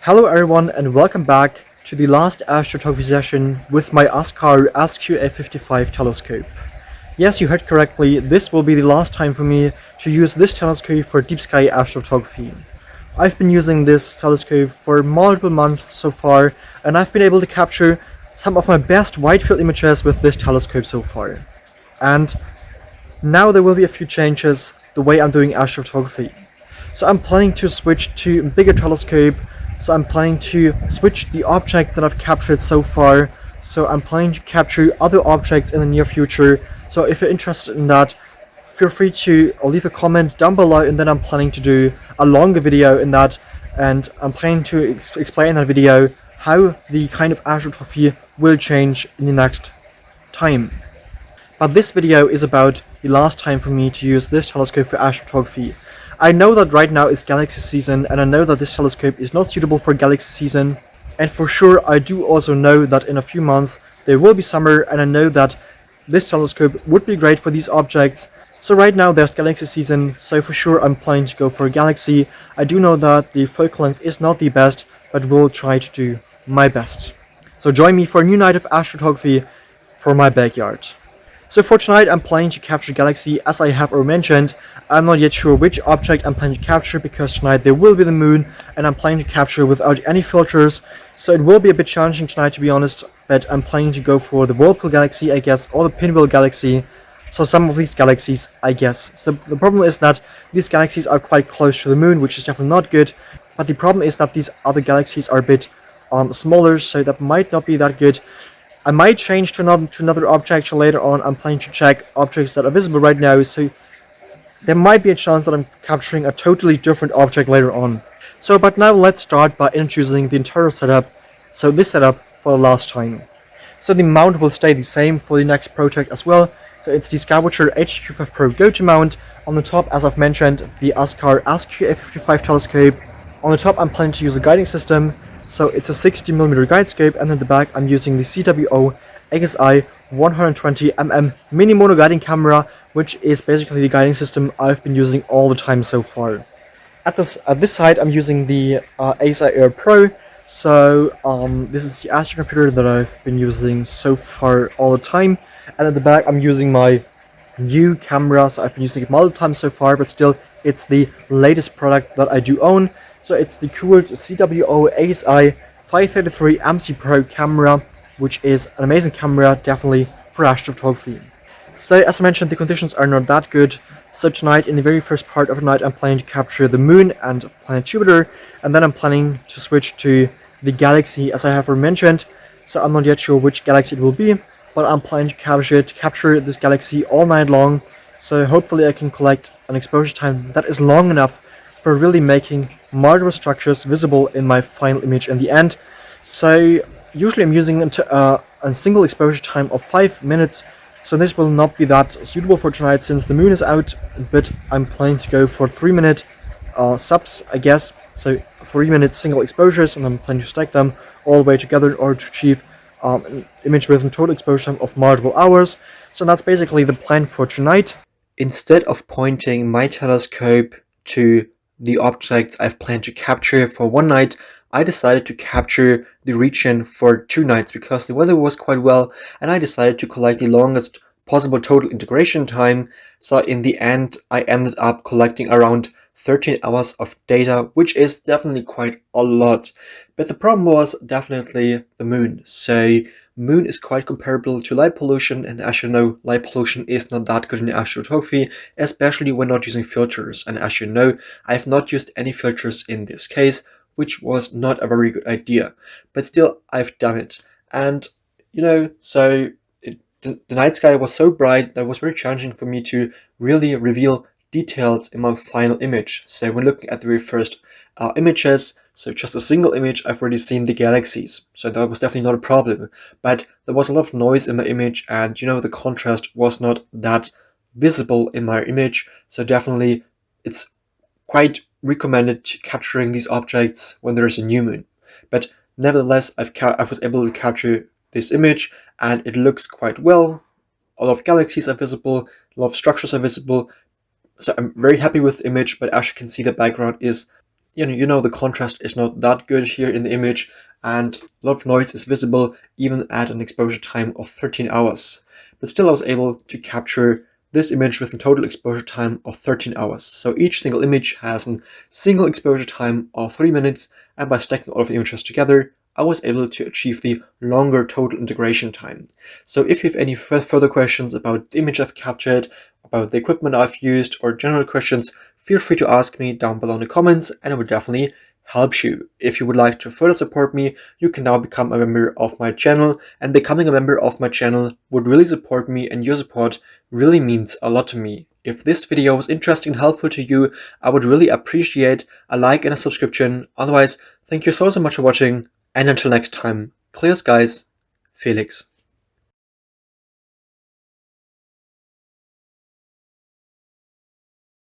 Hello everyone and welcome back to the last astrophotography session with my Askar SQA55 telescope. Yes, you heard correctly, this will be the last time for me to use this telescope for deep sky astrophotography. I've been using this telescope for multiple months so far, and I've been able to capture some of my best wide field images with this telescope so far. And now there will be a few changes the way I'm doing astrophotography. So I'm planning to switch to a bigger telescope. So I'm planning to switch the objects that I've captured so far. So I'm planning to capture other objects in the near future. So if you're interested in that, feel free to leave a comment down below, and then I'm planning to do a longer video in that, and I'm planning to explain in that video how the kind of astrophotography will change in the next time. But this video is about the last time for me to use this telescope for astrophotography. I know that right now is galaxy season, and I know that this telescope is not suitable for galaxy season, and for sure I do also know that in a few months there will be summer, and I know that this telescope would be great for these objects. So right now there's galaxy season, so for sure I'm planning to go for a galaxy. I do know that the focal length is not the best, but will try to do my best. So join me for a new night of astrophotography for my backyard. So for tonight I'm planning to capture galaxy, as I have already mentioned. I'm not yet sure which object I'm planning to capture, because tonight there will be the moon, and I'm planning to capture without any filters, so it will be a bit challenging tonight, to be honest, but I'm planning to go for the Whirlpool galaxy, I guess, or the Pinwheel galaxy. So some of these galaxies, I guess. So the problem is that these galaxies are quite close to the moon, which is definitely not good, but the problem is that these other galaxies are a bit smaller, so that might not be that good. I might change to another object later on. I'm planning to check objects that are visible right now, so there might be a chance that I'm capturing a totally different object later on. So, but now let's start by introducing the entire setup. So this setup for the last time. So the mount will stay the same for the next project as well. So it's the Skywatcher HQ5 Pro go-to mount. On the top, as I've mentioned, the Askar SQA55 telescope. On the top I'm planning to use a guiding system. So it's a 60mm guide scope, and in the back I'm using the CWO ASI 120mm mini mono guiding camera, which is basically the guiding system I've been using all the time so far. At this side I'm using the ASI Air Pro. So this is the Astro computer that I've been using so far all the time, and at the back I'm using my new camera. So I've been using it multiple times so far, but still it's the latest product that I do own. So it's the cooled CWO ASI 533 MC Pro camera, which is an amazing camera, definitely for astrophotography. So as I mentioned, the conditions are not that good. So tonight, in the very first part of the night, I'm planning to capture the moon and planet Jupiter, and then I'm planning to switch to the galaxy, as I have already mentioned. So I'm not yet sure which galaxy it will be, but I'm planning to capture this galaxy all night long. So hopefully I can collect an exposure time that is long enough for really making multiple structures visible in my final image in the end. So usually I'm using a single exposure time of 5 minutes, so this will not be that suitable for tonight since the moon is out, but I'm planning to go for 3-minute subs, I guess. So 3-minute single exposures, and I'm planning to stack them all the way together in order to achieve an image with a total exposure time of multiple hours. So that's basically the plan for tonight. Instead of pointing my telescope to the objects I've planned to capture for one night, I decided to capture the region for 2 nights because the weather was quite well, and I decided to collect the longest possible total integration time. So in the end I ended up collecting around 13 hours of data, which is definitely quite a lot. But the problem was definitely the moon. So moon is quite comparable to light pollution, and as you know, light pollution is not that good in astrophotography, especially when not using filters. And as you know, I've not used any filters in this case, which was not a very good idea, but still I've done it. And so the night sky was so bright that it was very challenging for me to really reveal details in my final image. So when looking at the very first images, so just a single image, I've already seen the galaxies, so that was definitely not a problem. But there was a lot of noise in my image, and the contrast was not that visible in my image, so definitely it's quite recommended capturing these objects when there is a new moon. But nevertheless, I was able to capture this image, and it looks quite well. A lot of galaxies are visible, a lot of structures are visible, so I'm very happy with the image. But as you can see, the background is the contrast is not that good here in the image, and a lot of noise is visible even at an exposure time of 13 hours. But still I was able to capture this image with a total exposure time of 13 hours. So each single image has a single exposure time of 3 minutes, and by stacking all of the images together, I was able to achieve the longer total integration time. So if you have any further questions about the image I've captured, about the equipment I've used, or general questions, feel free to ask me down below in the comments, and I will definitely help you. If you would like to further support me, you can now become a member of my channel, and becoming a member of my channel would really support me, and your support really means a lot to me. If this video was interesting and helpful to you, I would really appreciate a like and a subscription. Otherwise, thank you so much for watching, and until next time, clear skies, Felix.